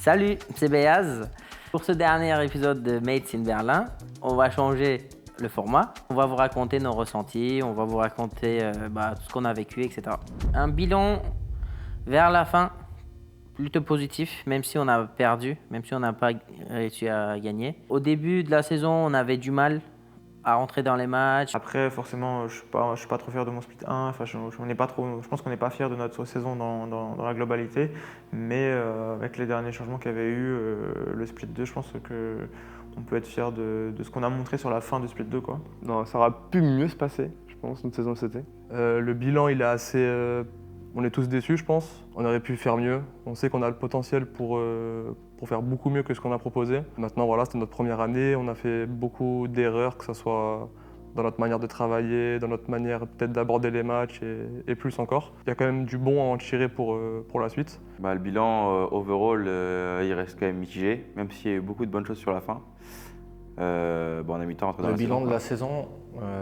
Salut, c'est Beyaz. Pour ce dernier épisode de Mates in Berlin, on va changer le format. On va vous raconter nos ressentis, on va vous raconter tout ce qu'on a vécu, etc. Un bilan vers la fin, plutôt positif, même si on a perdu, même si on n'a pas réussi à gagner. Au début de la saison, on avait du mal à rentrer dans les matchs. Après, forcément, je suis pas trop fier de mon split 1. Enfin, je pense qu'on n'est pas fier de notre saison dans la globalité. Mais avec les derniers changements qu'il y avait eu, le split 2, je pense qu'on peut être fier de ce qu'on a montré sur la fin du split 2, quoi. Non, ça aurait pu mieux se passer, je pense, notre saison c'était. Le bilan, il est assez... on est tous déçus, je pense. On aurait pu faire mieux. On sait qu'on a le potentiel pour faire beaucoup mieux que ce qu'on a proposé. Maintenant, voilà, c'était notre première année. On a fait beaucoup d'erreurs, que ce soit dans notre manière de travailler, dans notre manière peut-être d'aborder les matchs et plus encore. Il y a quand même du bon à en tirer pour la suite. Le bilan overall, il reste quand même mitigé, même s'il y a eu beaucoup de bonnes choses sur la fin. On a mis le temps à rentrer dans Le la bilan saison, de la saison,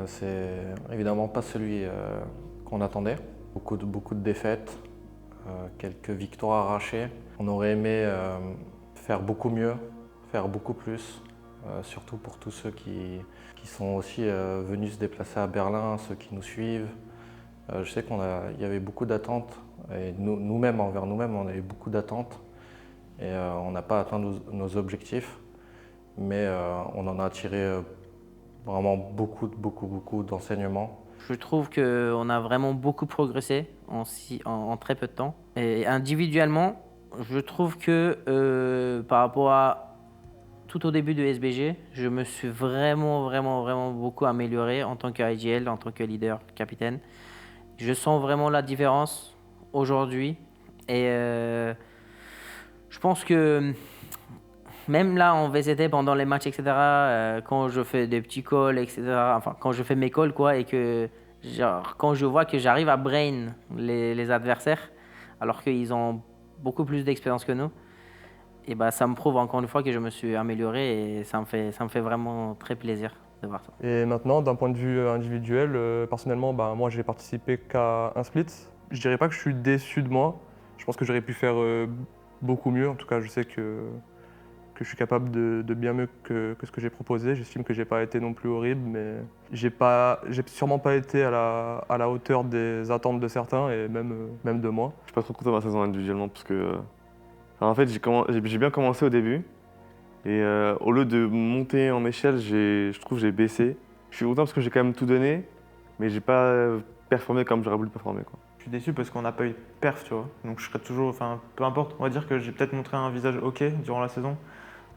c'est évidemment pas celui qu'on attendait. Beaucoup de défaites, quelques victoires arrachées. On aurait aimé faire beaucoup mieux, faire beaucoup plus, surtout pour tous ceux qui sont aussi venus se déplacer à Berlin, ceux qui nous suivent. Je sais qu'il y avait beaucoup d'attentes, et nous-mêmes, envers nous-mêmes, on avait beaucoup d'attentes et on n'a pas atteint nos objectifs, mais on en a tiré vraiment beaucoup d'enseignements. Je trouve qu'on a vraiment beaucoup progressé en très peu de temps. Et individuellement, je trouve que par rapport à tout au début de SBG, je me suis vraiment beaucoup amélioré en tant qu'IGL, en tant que leader, capitaine. Je sens vraiment la différence aujourd'hui. Et je pense que même là en VCT, pendant les matchs, etc., quand je fais des petits calls, etc., enfin quand je fais mes calls, quoi, et que quand je vois que j'arrive à brain les adversaires, alors qu'ils ont beaucoup plus d'expérience que nous, et ça me prouve encore une fois que je me suis amélioré et ça me fait vraiment très plaisir de voir ça. Et maintenant, d'un point de vue individuel, personnellement, moi j'ai participé qu'à un split. Je dirais pas que je suis déçu de moi. Je pense que j'aurais pu faire beaucoup mieux. En tout cas, je sais que je suis capable de bien mieux que ce que j'ai proposé. J'estime que j'ai pas été non plus horrible, mais j'ai sûrement pas été à la hauteur des attentes de certains et même de moi. Je suis pas trop content de ma saison individuellement parce que en fait j'ai bien commencé au début et au lieu de monter en échelle, je trouve que j'ai baissé. Je suis content parce que j'ai quand même tout donné, mais j'ai pas performé comme j'aurais voulu performer, quoi. Je suis déçu parce qu'on n'a pas eu de perf, tu vois. Donc je serais toujours, peu importe, on va dire que j'ai peut-être montré un visage ok durant la saison.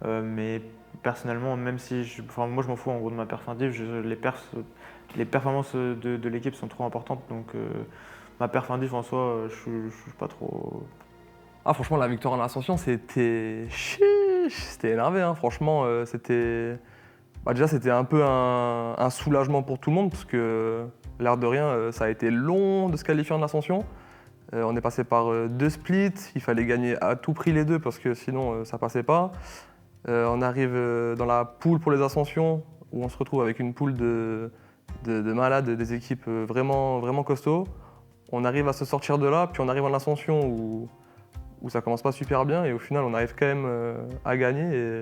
Mais personnellement, même si moi je m'en fous en gros de ma perf indiv, les performances de l'équipe sont trop importantes, donc ma perf indiv en soi, je suis pas trop. Ah, franchement, la victoire en ascension, c'était énervé, hein. Franchement, c'était déjà c'était un peu un soulagement pour tout le monde parce que l'air de rien, ça a été long de se qualifier en ascension. On est passé par 2 splits, il fallait gagner à tout prix les 2 parce que sinon ça passait pas. On arrive dans la poule pour les ascensions où on se retrouve avec une poule de malades, des équipes vraiment costauds. On arrive à se sortir de là, puis on arrive en ascension où ça commence pas super bien et au final on arrive quand même à gagner.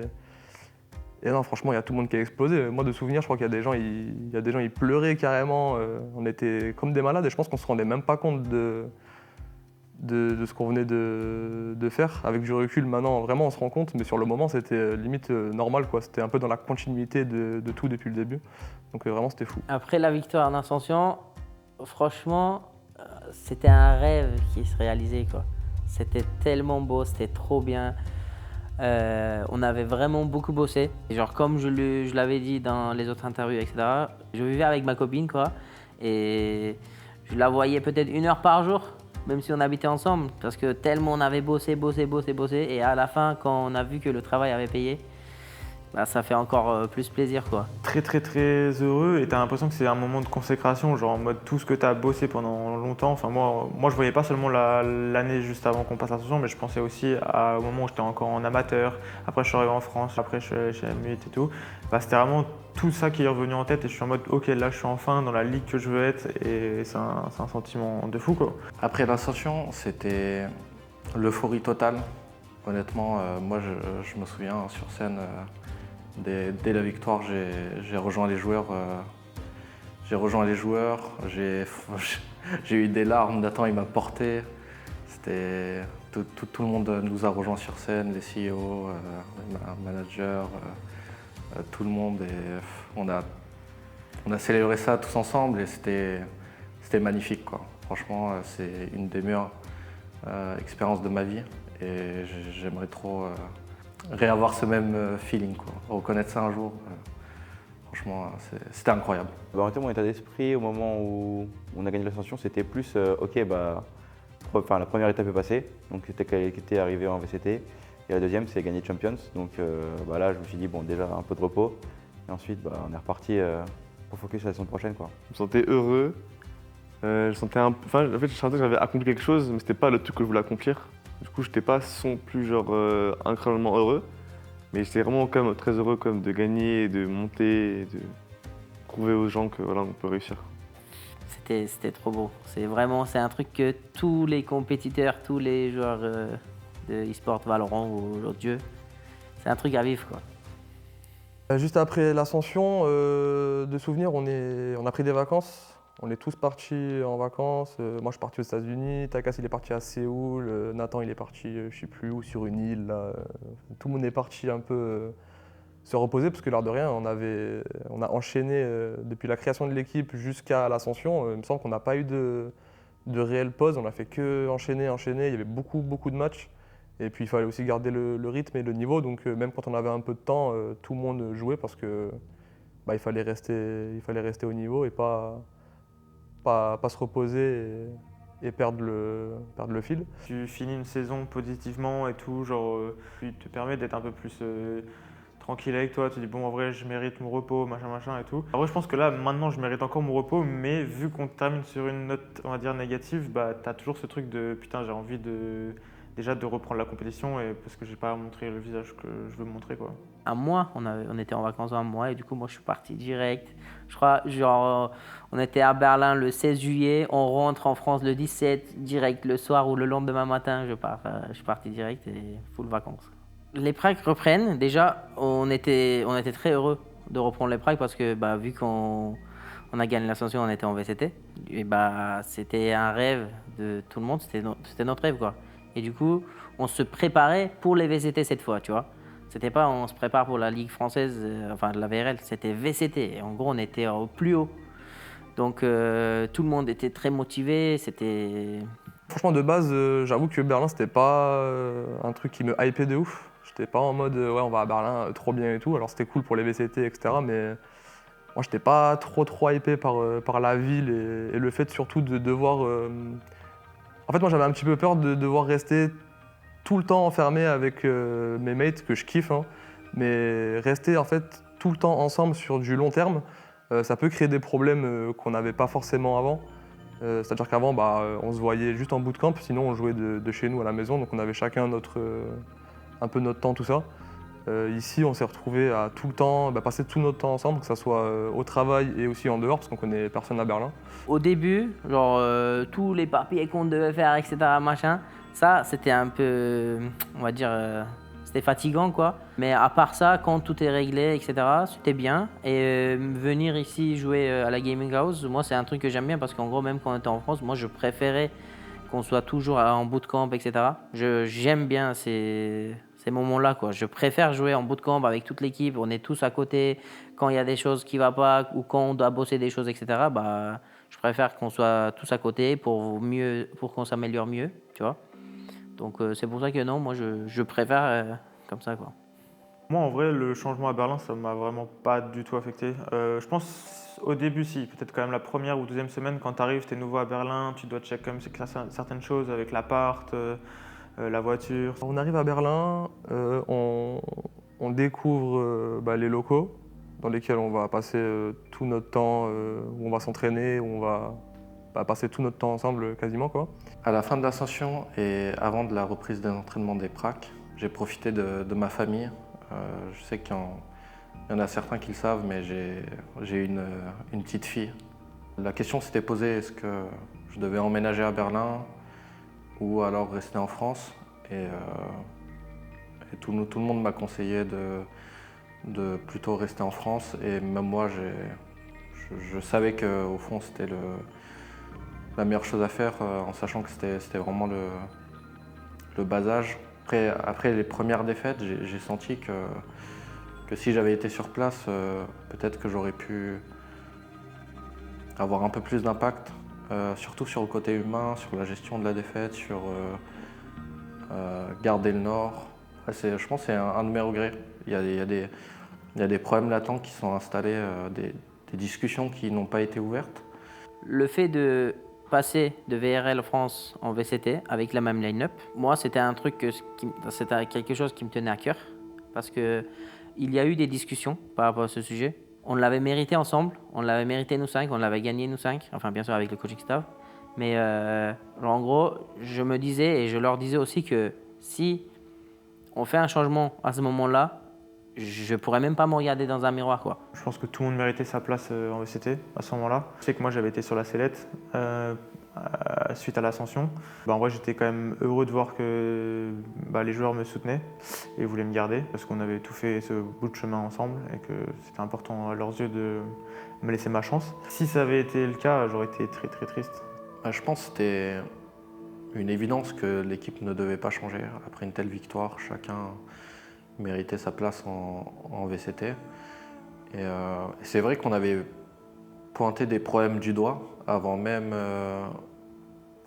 Et non, franchement, il y a tout le monde qui a explosé. Moi, de souvenir, je crois qu'il y a des gens, ils pleuraient carrément. On était comme des malades et je pense qu'on se rendait même pas compte de ce qu'on venait de faire. Avec du recul, maintenant, vraiment, on se rend compte, mais sur le moment, c'était limite normal, quoi. C'était un peu dans la continuité de tout depuis le début. Donc vraiment, c'était fou. Après la victoire en ascension, franchement, c'était un rêve qui se réalisait, quoi. C'était tellement beau, c'était trop bien. On avait vraiment beaucoup bossé. Et genre, comme je l'avais dit dans les autres interviews, etc., je vivais avec ma copine, quoi. Et je la voyais peut-être 1 heure par jour, même si on habitait ensemble, parce que tellement on avait bossé. Et à la fin, quand on a vu que le travail avait payé, ça fait encore plus plaisir, quoi. Très heureux et t'as l'impression que c'est un moment de consécration, genre en mode tout ce que t'as bossé pendant longtemps. Enfin moi je voyais pas seulement l'année juste avant qu'on passe à l'ascension, mais je pensais aussi au moment où j'étais encore en amateur. Après je suis arrivé en France, après je suis chez M8 et tout. C'était vraiment tout ça qui est revenu en tête et je suis en mode ok, là je suis enfin dans la ligue que je veux être et c'est un sentiment de fou, quoi. Après l'ascension, c'était l'euphorie totale. Honnêtement, moi je me souviens sur scène, dès la victoire, j'ai rejoint les joueurs. J'ai eu des larmes, Nathan il m'a porté. Tout le monde nous a rejoints sur scène, les CEO, les managers, tout le monde. Et on a célébré ça tous ensemble et c'était magnifique, quoi. Franchement, c'est une des meilleures expériences de ma vie et j'aimerais trop réavoir ce même feeling, quoi. Reconnaître ça un jour. Franchement, c'était incroyable. En fait, mon état d'esprit au moment où on a gagné l'ascension, c'était plus ok, la première étape est passée, donc c'était qualité arrivé en VCT, et la deuxième c'est gagner Champions. Donc là, je me suis dit bon, déjà un peu de repos, et ensuite on est reparti pour focus sur la saison prochaine, quoi. Je me sentais heureux. Je sentais en fait, je sentais que j'avais accompli quelque chose, mais c'était pas le truc que je voulais accomplir. Du coup, j'étais pas non plus incroyablement heureux. Mais j'étais vraiment quand même très heureux quand même de gagner, de monter, et de prouver aux gens que voilà, on peut réussir. C'était trop beau. C'est un truc que tous les compétiteurs, tous les joueurs de e-sport, Valorant ou l'autre jeu, c'est un truc à vivre, quoi. Juste après l'ascension, de souvenirs, on a pris des vacances. On est tous partis en vacances. Moi, je suis parti aux États-Unis. Takas, il est parti à Séoul. Nathan, il est parti, je sais plus où, sur une île. Là. Tout le monde est parti un peu se reposer parce que l'air de rien, on a enchaîné depuis la création de l'équipe jusqu'à l'ascension. Il me semble qu'on n'a pas eu de réelle pause. On a fait que enchaîner. Il y avait beaucoup de matchs. Et puis, il fallait aussi garder le rythme et le niveau. Donc, même quand on avait un peu de temps, tout le monde jouait parce que il fallait rester au niveau et pas se reposer et perdre le fil. Tu finis une saison positivement et tout, genre, tu te permet d'être un peu plus tranquille avec toi. Tu dis bon, en vrai, je mérite mon repos, machin et tout. En vrai, je pense que là, maintenant, je mérite encore mon repos, mais vu qu'on termine sur une note, on va dire, négative, t'as toujours ce truc de putain, j'ai envie déjà de reprendre la compétition et parce que j'ai pas montré le visage que je veux montrer, quoi. Un mois, on était en vacances un mois et du coup moi je suis parti direct. Je crois on était à Berlin le 16 juillet, on rentre en France le 17 direct le soir ou le lendemain matin je suis parti direct et full vacances. Les pracs reprennent, déjà on était très heureux de reprendre les pracs parce que vu qu'on a gagné l'ascension, on était en VCT et c'était un rêve de tout le monde, c'était notre rêve, quoi. Et du coup on se préparait pour les VCT cette fois, tu vois. C'était pas on se prépare pour la Ligue française, de la VRL, c'était VCT. Et en gros, on était au plus haut. Donc tout le monde était très motivé. Franchement, de base, j'avoue que Berlin, c'était pas un truc qui me hypait de ouf. J'étais pas en mode ouais, on va à Berlin, trop bien et tout. Alors c'était cool pour les VCT, etc. Mais moi, j'étais pas trop hypé par la ville et le fait surtout de devoir. En fait, moi, j'avais un petit peu peur de devoir rester tout le temps enfermé avec mes mates que je kiffe, hein, mais rester en fait tout le temps ensemble sur du long terme, ça peut créer des problèmes qu'on n'avait pas forcément avant. C'est-à-dire qu'avant, on se voyait juste en bootcamp, sinon on jouait de chez nous à la maison, donc on avait chacun un peu notre temps, tout ça. Ici, on s'est retrouvés à tout le temps, passer tout notre temps ensemble, que ce soit au travail et aussi en dehors, parce qu'on connaît personne à Berlin. Au début, tous les papiers qu'on devait faire, etc., machin, ça, c'était un peu, on va dire, c'était fatigant, quoi. Mais à part ça, quand tout est réglé, etc., c'était bien. Et venir ici jouer à la Gaming House, moi, c'est un truc que j'aime bien parce qu'en gros, même quand on était en France, moi, je préférais qu'on soit toujours en bootcamp, etc. J'aime bien ces moments-là, quoi. Je préfère jouer en bootcamp avec toute l'équipe, on est tous à côté. Quand il y a des choses qui ne vont pas ou quand on doit bosser des choses, etc., je préfère qu'on soit tous à côté pour qu'on s'améliore mieux, tu vois. Donc c'est pour ça que non, moi je préfère comme ça, quoi. Moi, en vrai, le changement à Berlin, ça m'a vraiment pas du tout affecté. Je pense au début, si, peut-être quand même la première ou deuxième semaine, quand tu arrives, tu es nouveau à Berlin, tu dois checker quand même certaines choses avec l'appart, la voiture. On arrive à Berlin, on découvre les locaux dans lesquels on va passer tout notre temps, où on va s'entraîner, où on va passer tout notre temps ensemble quasiment, quoi. À la fin de l'ascension et avant de la reprise des entraînements des pracs, j'ai profité de ma famille. Je sais qu'il y en a certains qui le savent, mais j'ai une petite fille. La question s'était posée, est-ce que je devais emménager à Berlin ou alors rester en France? Et Et tout le monde m'a conseillé de plutôt rester en France. Et même moi, je savais qu'au fond, c'était la meilleure chose à faire, en sachant que c'était vraiment le bas âge. Après les premières défaites, j'ai senti que si j'avais été sur place, peut-être que j'aurais pu avoir un peu plus d'impact, surtout sur le côté humain, sur la gestion de la défaite, sur garder le nord. Je pense que c'est un de mes regrets. Il y a des problèmes latents qui sont installés, des discussions qui n'ont pas été ouvertes. Le fait de passer de VRL France en VCT avec la même line-up, moi c'était c'était quelque chose qui me tenait à cœur parce que il y a eu des discussions par rapport à ce sujet. On l'avait mérité ensemble, on l'avait mérité nous 5, on l'avait gagné nous 5, enfin bien sûr avec le coaching staff. Mais en gros, je me disais et je leur disais aussi que si on fait un changement à ce moment-là, je pourrais même pas me regarder dans un miroir, quoi. Je pense que tout le monde méritait sa place en VCT à ce moment-là. Je sais que moi j'avais été sur la sellette suite à l'ascension. En vrai j'étais quand même heureux de voir que les joueurs me soutenaient et voulaient me garder parce qu'on avait tout fait ce bout de chemin ensemble et que c'était important à leurs yeux de me laisser ma chance. Si ça avait été le cas, j'aurais été très très triste. Je pense que c'était une évidence que l'équipe ne devait pas changer. Après une telle victoire, chacun méritait sa place en VCT. Et c'est vrai qu'on avait pointé des problèmes du doigt avant même.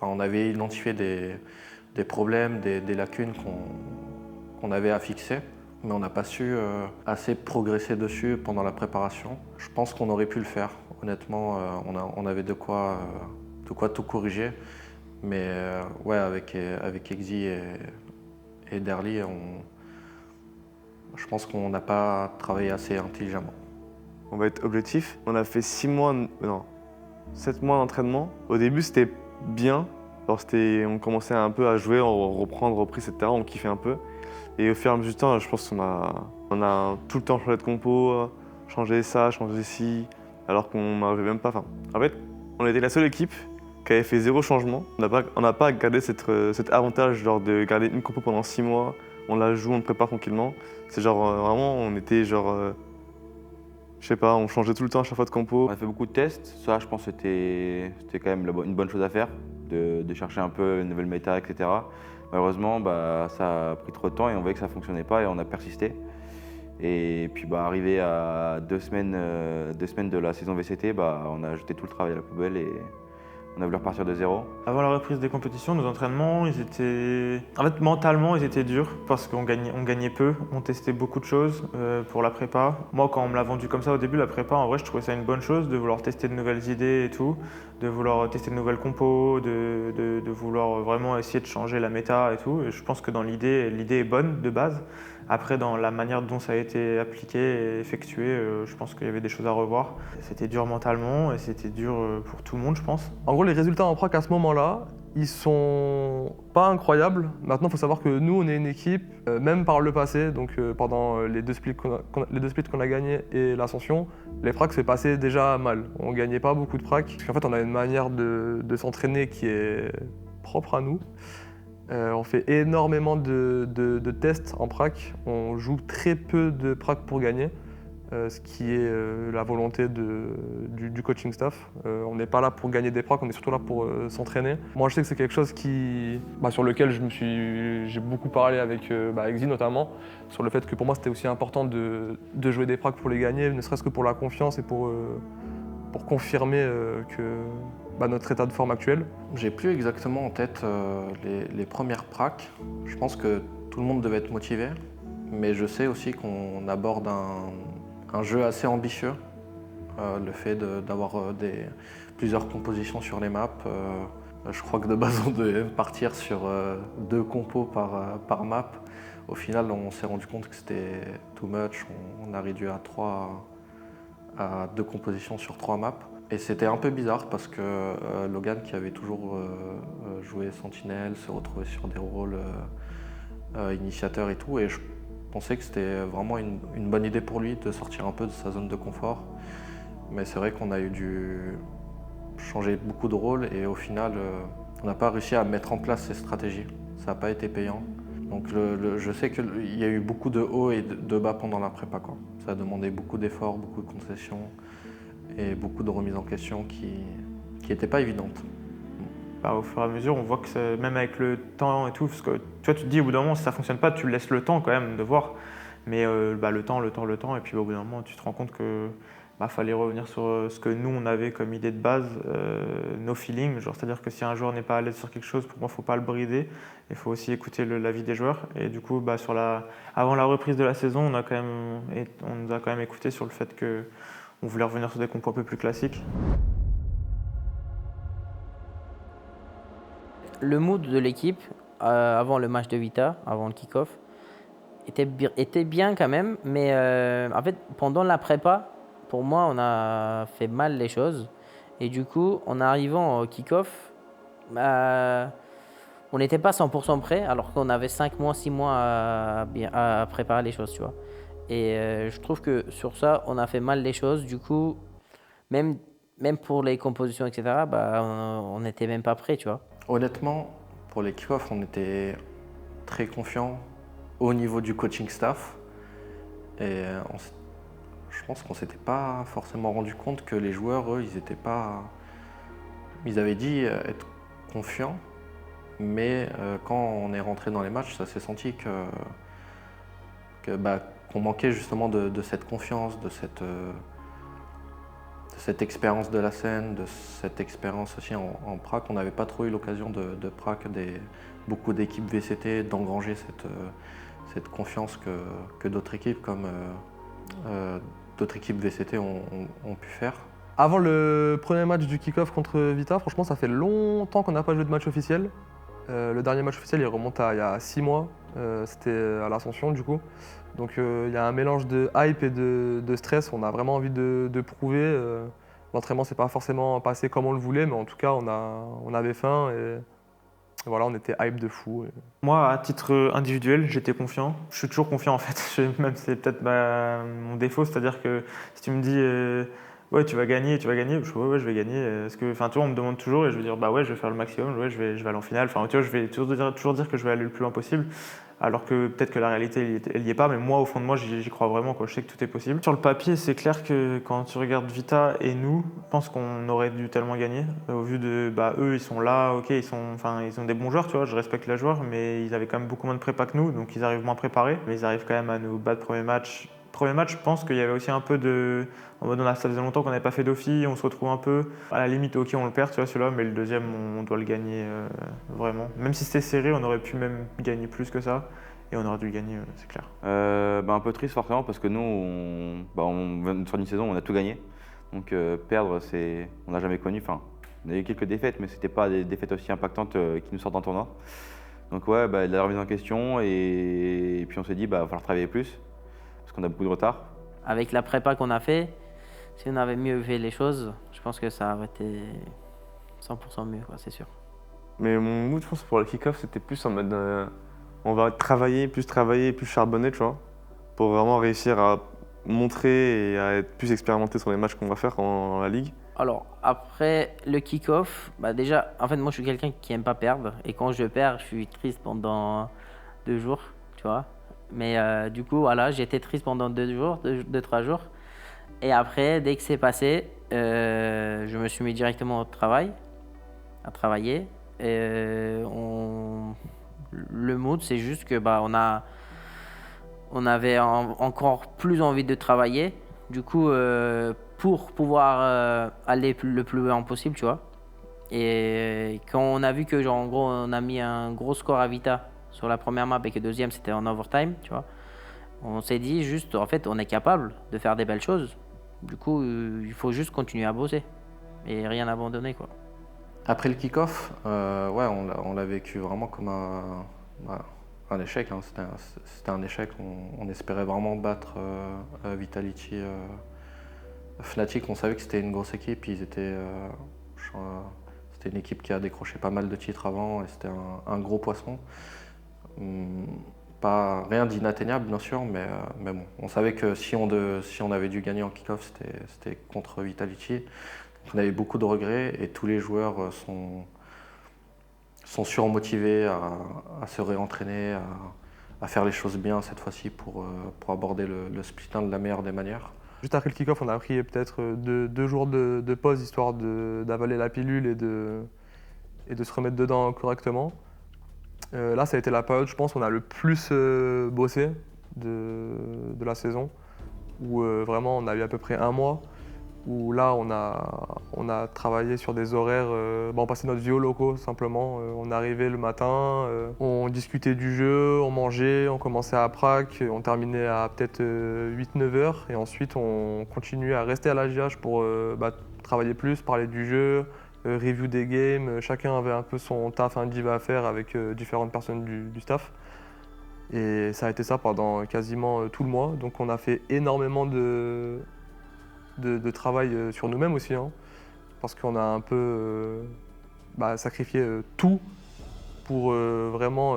On avait identifié des problèmes, des lacunes qu'on avait à fixer, mais on n'a pas su assez progresser dessus pendant la préparation. Je pense qu'on aurait pu le faire. Honnêtement, on avait de quoi tout corriger. Mais ouais, avec Exy et Derly, je pense qu'on n'a pas travaillé assez intelligemment. On va être objectif. On a fait 7 mois d'entraînement. Au début, c'était bien. Alors, on commençait un peu à jouer, reprendre, reprise, etc. On kiffait un peu. Et au fur et à mesure du temps, je pense qu'on a tout le temps changé de compo, changé ça, changé ci, alors qu'on n'avait même pas. En fait, on était la seule équipe qui avait fait 0 changement. On n'a pas gardé cet avantage genre, de garder une compo pendant 6 mois. On la joue, on le prépare tranquillement. C'est genre vraiment, on était genre. Je sais pas, on changeait tout le temps à chaque fois de compo. On a fait beaucoup de tests. Ça, je pense que c'était quand même une bonne chose à faire, de chercher un peu une nouvelle méta, etc. Malheureusement, ça a pris trop de temps et on voyait que ça ne fonctionnait pas et on a persisté. Et puis arrivé à 2 semaines de la saison VCT, on a jeté tout le travail à la poubelle et on a voulu repartir de 0. Avant la reprise des compétitions, nos entraînements, mentalement, ils étaient durs parce qu'on gagnait peu, on testait beaucoup de choses pour la prépa. Moi, quand on me l'a vendu comme ça au début, la prépa, en vrai, je trouvais ça une bonne chose de vouloir tester de nouvelles idées et tout, de vouloir tester de nouvelles compos, de vouloir vraiment essayer de changer la méta et tout. Et je pense que dans l'idée est bonne de base. Après, dans la manière dont ça a été appliqué et effectué, je pense qu'il y avait des choses à revoir. C'était dur mentalement et c'était dur pour tout le monde, je pense. En gros, les résultats en prac à ce moment-là, ils sont pas incroyables. Maintenant, il faut savoir que nous, on est une équipe, même par le passé, donc pendant les deux splits qu'on a gagnés et l'ascension, les pracs se passaient déjà mal. On gagnait pas beaucoup de pracs, parce qu'en fait, on a une manière de s'entraîner qui est propre à nous. On fait énormément de tests en prac. On joue très peu de prac pour gagner, ce qui est la volonté du coaching staff. On n'est pas là pour gagner des pracs, on est surtout là pour s'entraîner. Moi, je sais que c'est quelque chose sur lequel j'ai beaucoup parlé avec Exy notamment, sur le fait que pour moi, c'était aussi important de jouer des pracs pour les gagner, ne serait-ce que pour la confiance et pour confirmer notre état de forme actuel. J'ai plus exactement en tête les premières pracs. Je pense que tout le monde devait être motivé, mais je sais aussi qu'on aborde un jeu assez ambitieux. Le fait d'avoir plusieurs compositions sur les maps. Je crois que de base on devait partir sur 2 compos par map. Au final, on s'est rendu compte que c'était too much. On a réduit à 2 compositions sur 3 maps. Et c'était un peu bizarre parce que Logan, qui avait toujours joué Sentinelle, se retrouvait sur des rôles initiateurs et tout. Et je pensais que c'était vraiment une bonne idée pour lui de sortir un peu de sa zone de confort. Mais c'est vrai qu'on a dû changer beaucoup de rôles et au final, on n'a pas réussi à mettre en place ces stratégies. Ça n'a pas été payant. Donc je sais qu'il y a eu beaucoup de hauts et de bas pendant la prépa, quoi. Ça a demandé beaucoup d'efforts, beaucoup de concessions et beaucoup de remises en question qui n'étaient pas évidentes. Bah, au fur et à mesure, on voit que même avec le temps et tout, parce que tu te dis au bout d'un moment, si ça fonctionne pas, tu laisses le temps quand même de voir. Mais le temps, et puis au bout d'un moment, tu te rends compte que fallait revenir sur ce que nous, on avait comme idée de base, nos feelings. C'est-à-dire que si un joueur n'est pas à l'aise sur quelque chose, pour moi, il ne faut pas le brider. Il faut aussi écouter l'avis des joueurs. Et du coup, avant la reprise de la saison, on nous a quand même écouté sur le fait qu'on voulait revenir sur des compos un peu plus classiques. Le mood de l'équipe, avant le match de Vita, avant le kick-off, était bien quand même. Mais en fait, pendant la prépa, pour moi, on a fait mal les choses. Et du coup, en arrivant au kick-off, on n'était pas 100% prêt, alors qu'on avait 5 mois, 6 mois à préparer les choses, tu vois. Et je trouve que sur ça, on a fait mal les choses. Du coup, même pour les compositions, etc., on n'était même pas prêt, tu vois. Honnêtement, pour les kick-offs, on était très confiants au niveau du coaching staff. Et je pense qu'on ne s'était pas forcément rendu compte que les joueurs, eux, ils étaient pas. Ils avaient dit être confiants, mais quand on est rentré dans les matchs, ça s'est senti qu'on manquait justement de cette confiance, de cette expérience de la scène, de cette expérience aussi en prac. On n'avait pas trop eu l'occasion de prac beaucoup d'équipes VCT, d'engranger cette confiance que d'autres équipes comme d'autres équipes VCT ont pu faire. Avant le premier match du kick-off contre Vita, franchement, ça fait longtemps qu'on n'a pas joué de match officiel. Le dernier match officiel, il remonte à il y a 6 mois. C'était à l'Ascension, du coup. Donc il y a un mélange de hype et de stress. On a vraiment envie de prouver. L'entraînement, c'est pas forcément passé comme on le voulait, mais en tout cas, on avait faim et voilà, on était hype de fou. Moi, à titre individuel, j'étais confiant. Je suis toujours confiant en fait. Même c'est peut-être mon défaut, c'est-à-dire que si tu me dis ouais, tu vas gagner, je dis ouais, je vais gagner. Tu vois, on me demande toujours et je vais dire bah ouais, je vais faire le maximum, ouais, je vais aller en finale. Enfin, tu vois, je vais toujours dire que je vais aller le plus loin possible. Alors que peut-être que la réalité, elle n'y est pas, mais moi, au fond de moi, j'y crois vraiment, quoi. Je sais que tout est possible. Sur le papier, c'est clair que quand tu regardes Vita et nous, je pense qu'on aurait dû tellement gagner. Au vu de, eux, ils sont là, ok, ils ont des bons joueurs, tu vois, je respecte les joueurs, mais ils avaient quand même beaucoup moins de prépa que nous, donc ils arrivent moins préparés. Mais ils arrivent quand même à nous battre premier match. Premier match, je pense qu'il y avait aussi un peu de. En mode, ça faisait longtemps qu'on n'avait pas fait d'offi, on se retrouve un peu. À la limite, ok, on le perd, tu vois, celui-là, mais le deuxième, on doit le gagner vraiment. Même si c'était serré, on aurait pu même gagner plus que ça. Et on aurait dû le gagner, c'est clair. Un peu triste forcément parce que nous, sur une saison, on a tout gagné. Donc perdre, on n'a jamais connu. Enfin, on a eu quelques défaites, mais c'était pas des défaites aussi impactantes qui nous sortent d'un tournoi. Donc ouais, la remise en question et puis on s'est dit, il va falloir travailler plus parce qu'on a beaucoup de retard. Avec la prépa qu'on a fait, si on avait mieux fait les choses, je pense que ça aurait été 100% mieux, quoi, c'est sûr. Mais mon mood, je pense, pour le kick-off, c'était plus en mode on va travailler, plus charbonner, tu vois, pour vraiment réussir à montrer et à être plus expérimenté sur les matchs qu'on va faire dans la ligue. Alors, après le kick-off, déjà, en fait, moi, je suis quelqu'un qui aime pas perdre. Et quand je perds, je suis triste pendant 2 jours, tu vois. Mais du coup, voilà, j'étais triste pendant 2-3 jours. Et après, dès que c'est passé, je me suis mis directement au travail, à travailler. Et le mood, c'est juste que on avait encore plus envie de travailler. Du coup, pour pouvoir aller le plus loin possible, tu vois. Et quand on a vu que, genre, en gros, on a mis un gros score à Vita sur la première map et que deuxième, c'était en overtime, tu vois. On s'est dit juste, en fait, on est capable de faire des belles choses. Du coup, il faut juste continuer à bosser et rien abandonner, quoi. Après le kick-off, on l'a vécu vraiment comme un échec. Hein. C'était un échec. On espérait vraiment battre Vitality. Fnatic, on savait que c'était une grosse équipe. C'était une équipe qui a décroché pas mal de titres avant et c'était un gros poisson. Rien d'inatteignable, bien sûr, mais bon, on savait que si on avait dû gagner en kick-off, c'était contre Vitality. On avait beaucoup de regrets et tous les joueurs sont surmotivés à se réentraîner, à faire les choses bien cette fois-ci pour aborder le split 1 de la meilleure des manières. Juste après le kick-off, on a pris peut-être 2 jours de pause histoire d'avaler la pilule et de se remettre dedans correctement. Là, ça a été la période, je pense, où on a le plus bossé de la saison, où vraiment on a eu à peu près 1 mois, où là on a travaillé sur des horaires, on passait notre vie aux locaux simplement, on arrivait le matin, on discutait du jeu, on mangeait, on commençait à prac, on terminait à peut-être 8-9 heures, et ensuite on continuait à rester à la GH pour travailler plus, parler du jeu, review des games, chacun avait un peu son taf, un div à faire avec différentes personnes du staff. Et ça a été ça pendant quasiment tout le mois. Donc on a fait énormément de travail sur nous-mêmes aussi, hein, parce qu'on a un peu sacrifié tout pour vraiment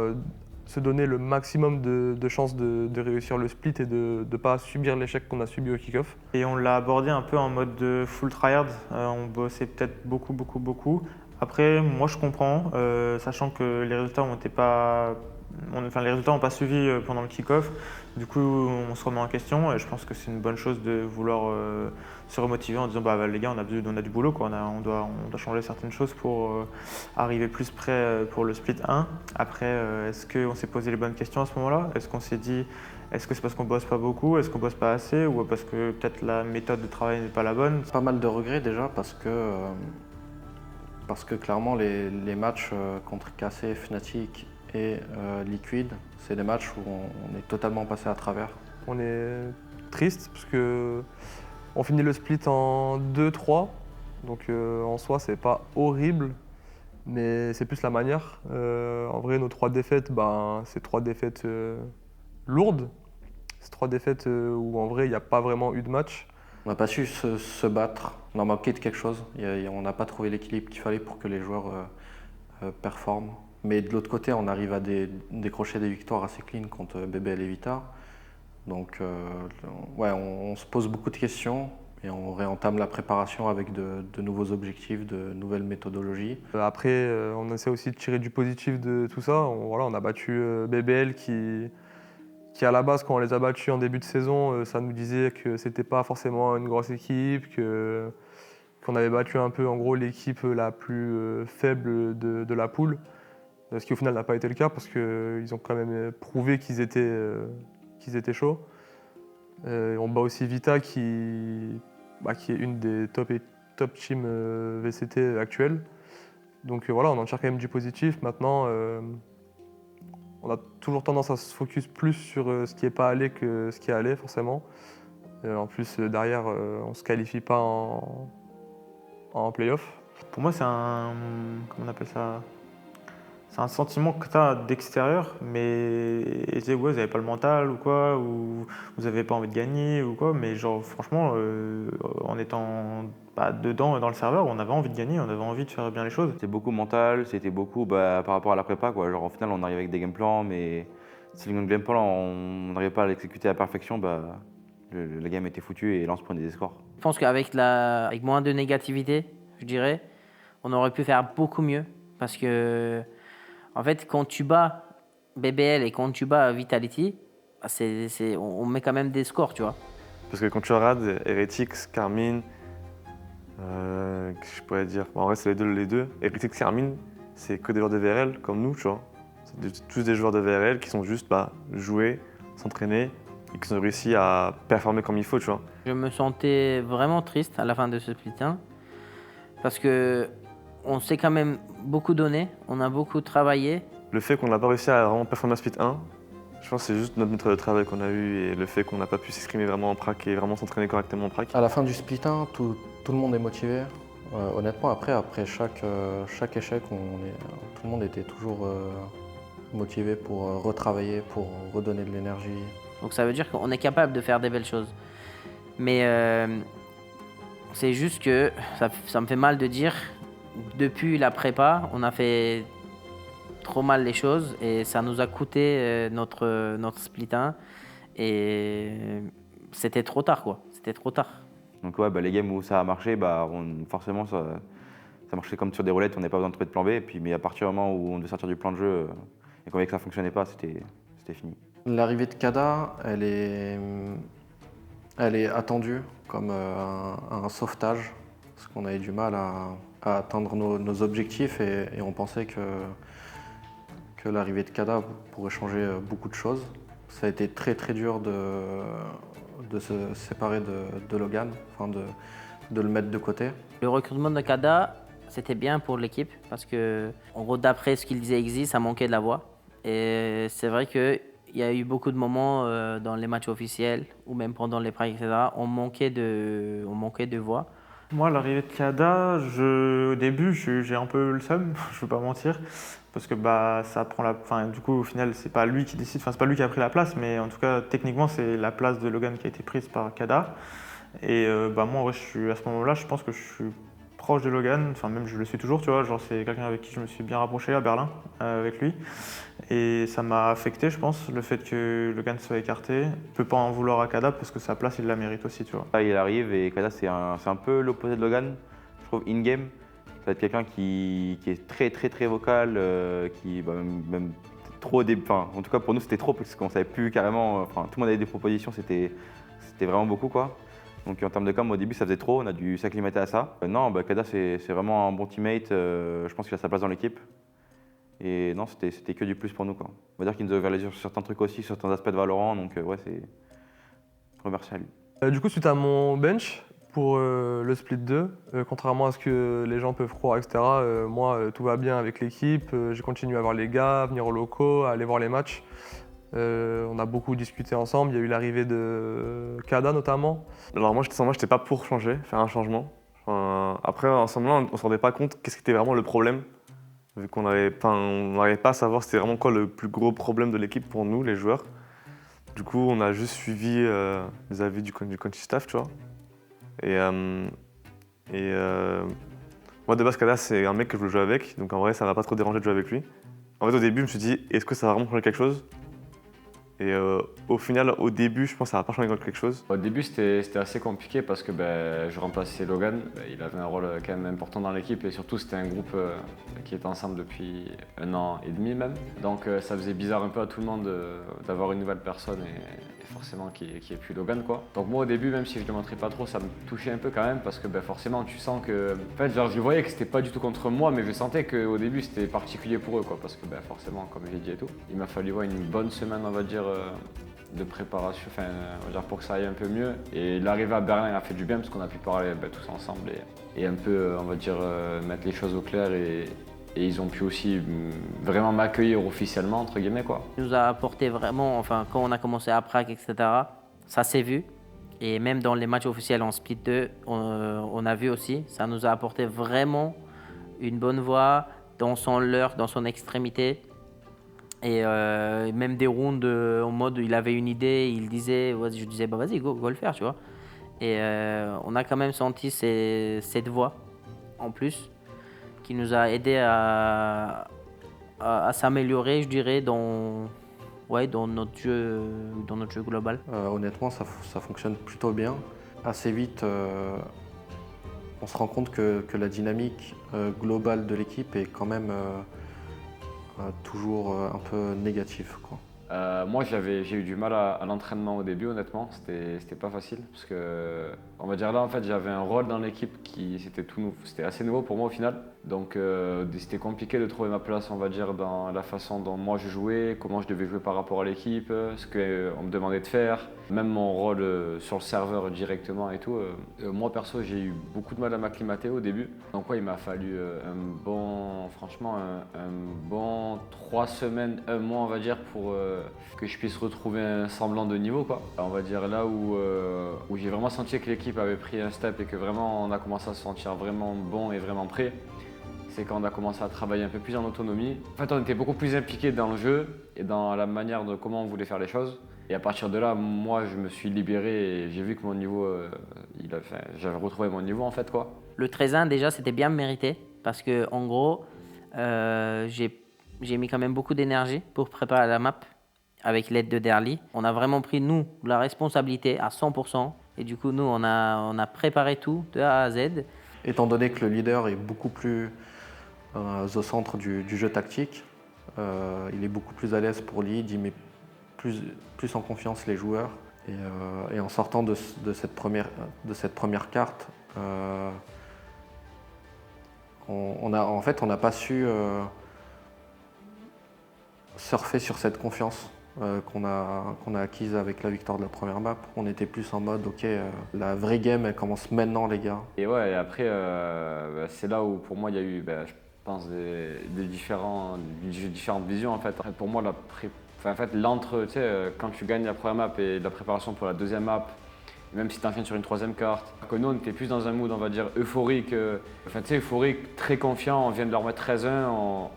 se donner le maximum de chances de réussir le split et de ne pas subir l'échec qu'on a subi au kick-off. Et on l'a abordé un peu en mode de full tryhard. On bossait peut-être beaucoup. Après, moi je comprends, sachant que les résultats les résultats n'ont pas suivi pendant le kick-off. Du coup, on se remet en question et je pense que c'est une bonne chose de vouloir se remotiver en disant les gars, on a du boulot, quoi. On doit changer certaines choses pour arriver plus près pour le split 1. Après, est-ce qu'on s'est posé les bonnes questions à ce moment-là? Est-ce qu'on s'est dit, est-ce que c'est parce qu'on bosse pas beaucoup? Est-ce qu'on bosse pas assez? Ou parce que peut-être la méthode de travail n'est pas la bonne? Pas mal de regrets déjà parce que clairement les matchs contre KC, Fnatic et Liquid, c'est des matchs où on est totalement passé à travers. On est triste parce que on finit le split en 2-3, donc en soi c'est pas horrible, mais c'est plus la manière. En vrai, nos 3 défaites, c'est 3 défaites lourdes. C'est 3 défaites où en vrai il n'y a pas vraiment eu de match. On n'a pas su se battre, on a manqué de quelque chose. On n'a pas trouvé l'équilibre qu'il fallait pour que les joueurs performent. Mais de l'autre côté, on arrive à décrocher des victoires assez clean contre BBL et Vita. Donc on se pose beaucoup de questions et on réentame la préparation avec de nouveaux objectifs, de nouvelles méthodologies. Après, on essaie aussi de tirer du positif de tout ça. On a battu BBL qui à la base, quand on les a battus en début de saison, ça nous disait que c'était pas forcément une grosse équipe, qu'on avait battu un peu en gros l'équipe la plus faible de la poule. Ce qui au final n'a pas été le cas parce qu'ils ont quand même prouvé qu'ils étaient chauds. On bat aussi Vita qui est une des top teams VCT actuelles. Donc on en tire quand même du positif. Maintenant, on a toujours tendance à se focus plus sur ce qui n'est pas allé que ce qui est allé forcément. En plus, derrière, on ne se qualifie pas en play-off. Pour moi, c'est comment on appelle ça? C'est un sentiment que tu as d'extérieur, mais vous n'avez pas le mental ou quoi, ou vous n'avez pas envie de gagner ou quoi, mais genre franchement, en étant dedans dans le serveur, on avait envie de gagner, on avait envie de faire bien les choses. C'était beaucoup mental, c'était beaucoup par rapport à la prépa, quoi. Genre, au final, on arrive avec des game plans, mais si le game plan, on n'arrivait pas à l'exécuter à la perfection, le game était foutu et Lens prenait des scores. Je pense qu'avec avec moins de négativité, je dirais, on aurait pu faire beaucoup mieux. Parce que, en fait, quand tu bats BBL et quand tu bats Vitality, on met quand même des scores, tu vois. Parce que quand tu regardes Heretics, Carmine, qu'est-ce que je pourrais dire? En vrai, c'est les deux. Heretics, Carmine, c'est que des joueurs de VRL comme nous, tu vois. C'est tous des joueurs de VRL qui sont juste jouer, s'entraîner et qui ont réussi à performer comme il faut, tu vois. Je me sentais vraiment triste à la fin de ce split 1 parce que on s'est quand même beaucoup donné, on a beaucoup travaillé. Le fait qu'on n'a pas réussi à vraiment performer à split 1, je pense que c'est juste notre méthode de travail qu'on a eu et le fait qu'on n'a pas pu s'exprimer vraiment en prac et vraiment s'entraîner correctement en prac. À la fin du split 1, tout le monde est motivé. Honnêtement, après chaque échec, tout le monde était toujours motivé pour retravailler, pour redonner de l'énergie. Donc ça veut dire qu'on est capable de faire des belles choses. Mais c'est juste que ça me fait mal de dire, depuis la prépa, on a fait trop mal les choses et ça nous a coûté notre split 1 et c'était trop tard, quoi. C'était trop tard. Donc les games où ça a marché, forcément Ça marchait comme sur des roulettes, on n'avait pas besoin de trouver de plan B. Et puis, mais à partir du moment où on devait sortir du plan de jeu et qu'on voyait que ça ne fonctionnait pas, c'était fini. L'arrivée de Kada, elle est attendue comme un sauvetage, parce qu'on avait du mal à atteindre nos objectifs et on pensait que l'arrivée de Kada pourrait changer beaucoup de choses. Ça a été très très dur de se séparer de Logan, enfin de le mettre de côté. Le recrutement de Kada, c'était bien pour l'équipe parce que, en gros, d'après ce qu'il disait Exi, ça manquait de la voix. Et c'est vrai qu'il y a eu beaucoup de moments dans les matchs officiels ou même pendant les pratiques, etc. On manquait de voix. Moi, l'arrivée de Kada, au début, j'ai un peu le seum, je ne veux pas mentir, parce que ça prend enfin, du coup, au final, c'est pas lui qui décide, enfin, c'est pas lui qui a pris la place, mais en tout cas, techniquement, c'est la place de Logan qui a été prise par Kada. Et moi, ouais, à ce moment-là, je pense que je suis proche de Logan, enfin même je le suis toujours, tu vois, genre c'est quelqu'un avec qui je me suis bien rapproché à Berlin, avec lui. Et ça m'a affecté, je pense, le fait que Logan soit écarté. Je peux pas en vouloir à Kada parce que sa place, il la mérite aussi, tu vois. Là, il arrive et Kada, c'est un peu l'opposé de Logan. Je trouve in-game, ça va être quelqu'un qui est très très très vocal, qui même trop enfin, en tout cas pour nous c'était trop parce qu'on savait plus carrément, enfin tout le monde avait des propositions, c'était vraiment beaucoup quoi. Donc en termes de com, au début ça faisait trop, on a dû s'acclimater à ça. Non, Kada c'est vraiment un bon teammate, je pense qu'il a sa place dans l'équipe. Et non, c'était que du plus pour nous quoi. On va dire qu'il nous a ouvert les yeux sur certains trucs aussi, sur certains aspects de Valorant, donc ouais, c'est remercie à lui. Du coup, suite à mon bench pour le split 2, contrairement à ce que les gens peuvent croire, etc., moi, tout va bien avec l'équipe. J'ai continué à voir les gars, à venir aux locaux, à aller voir les matchs. On a beaucoup discuté ensemble. Il y a eu l'arrivée de Kada notamment. Alors moi, j'étais pas pour faire un changement. Enfin, après, ensemble, on ne se rendait pas compte qu'est-ce qui était vraiment le problème. Vu qu'on n'arrivait pas à savoir c'était vraiment quoi le plus gros problème de l'équipe pour nous, les joueurs. Du coup, on a juste suivi les avis du coaching staff, tu vois. Et moi, de base, Kada, c'est un mec que je veux jouer avec. Donc en vrai, ça m'a pas trop dérangé de jouer avec lui. En fait, au début, je me suis dit, est-ce que ça va vraiment changer quelque chose? Et au final, au début, je pense que ça va pas changer quelque chose. Au début, c'était assez compliqué parce que je remplaçais Logan. Il avait un rôle quand même important dans l'équipe et surtout, c'était un groupe qui était ensemble depuis 1 an et demi même. Donc ça faisait bizarre un peu à tout le monde d'avoir une nouvelle personne et forcément qui est plus Logan quoi. Donc moi au début, même si je ne montrais pas trop, ça me touchait un peu quand même parce que forcément tu sens que... En fait, genre, je voyais que c'était pas du tout contre moi, mais je sentais qu'au début c'était particulier pour eux quoi, parce que forcément, comme j'ai dit et tout, il m'a fallu une bonne semaine on va dire de préparation, on va dire pour que ça aille un peu mieux. Et l'arrivée à Berlin a fait du bien parce qu'on a pu parler tous ensemble et un peu, on va dire, mettre les choses au clair et ils ont pu aussi vraiment m'accueillir officiellement, entre guillemets, quoi. Il nous a apporté vraiment, enfin, quand on a commencé à Prague, etc., ça s'est vu. Et même dans les matchs officiels en split 2, on a vu aussi, ça nous a apporté vraiment une bonne voix dans son leurre, dans son extrémité. Et même des rounds en mode, il avait une idée, il disait, je disais, vas-y, go le faire, tu vois. Et on a quand même senti cette voix, en plus, qui nous a aidé à s'améliorer, je dirais, dans notre jeu global. Honnêtement, ça fonctionne plutôt bien. Assez vite, on se rend compte que la dynamique globale de l'équipe est quand même toujours un peu négative, quoi. Moi, j'ai eu du mal à l'entraînement au début, honnêtement. C'était pas facile parce que, on va dire là, en fait, j'avais un rôle dans l'équipe qui c'était assez nouveau pour moi au final. Donc, c'était compliqué de trouver ma place, on va dire, dans la façon dont moi je jouais, comment je devais jouer par rapport à l'équipe, ce qu'on me demandait de faire, même mon rôle sur le serveur directement et tout. Moi, perso, j'ai eu beaucoup de mal à m'acclimater au début. Donc, il m'a fallu franchement, un bon 3 semaines, 1 mois, on va dire, pour que je puisse retrouver un semblant de niveau, quoi. On va dire là où j'ai vraiment senti que l'équipe avait pris un step et que vraiment on a commencé à se sentir vraiment bon et vraiment prêt. C'est quand on a commencé à travailler un peu plus en autonomie. En fait, on était beaucoup plus impliqués dans le jeu et dans la manière de comment on voulait faire les choses. Et à partir de là, moi, je me suis libéré et j'ai vu que mon niveau, j'avais retrouvé mon niveau en fait, quoi. Le 13-1, déjà, c'était bien mérité parce que, en gros, j'ai mis quand même beaucoup d'énergie pour préparer la map avec l'aide de Derly. On a vraiment pris, nous, la responsabilité à 100%. Et du coup, nous, on a préparé tout de A à Z. Étant donné que le leader est beaucoup plus au centre du jeu tactique, il est beaucoup plus à l'aise pour lead, il met plus en confiance les joueurs. Et en sortant de cette première carte, on n'a pas su surfer sur cette confiance qu'on a acquise avec la victoire de la première map. On était plus en mode, ok, la vraie game, elle commence maintenant, les gars. Et ouais, et après, c'est là où pour moi il y a eu, je pense, des différentes visions en fait. Pour moi, tu sais, quand tu gagnes la première map et la préparation pour la deuxième map, même si tu enchaînes sur une troisième carte, que nous on était plus dans un mood, on va dire, euphorique, euphorique, très confiant, on vient de leur mettre 13-1,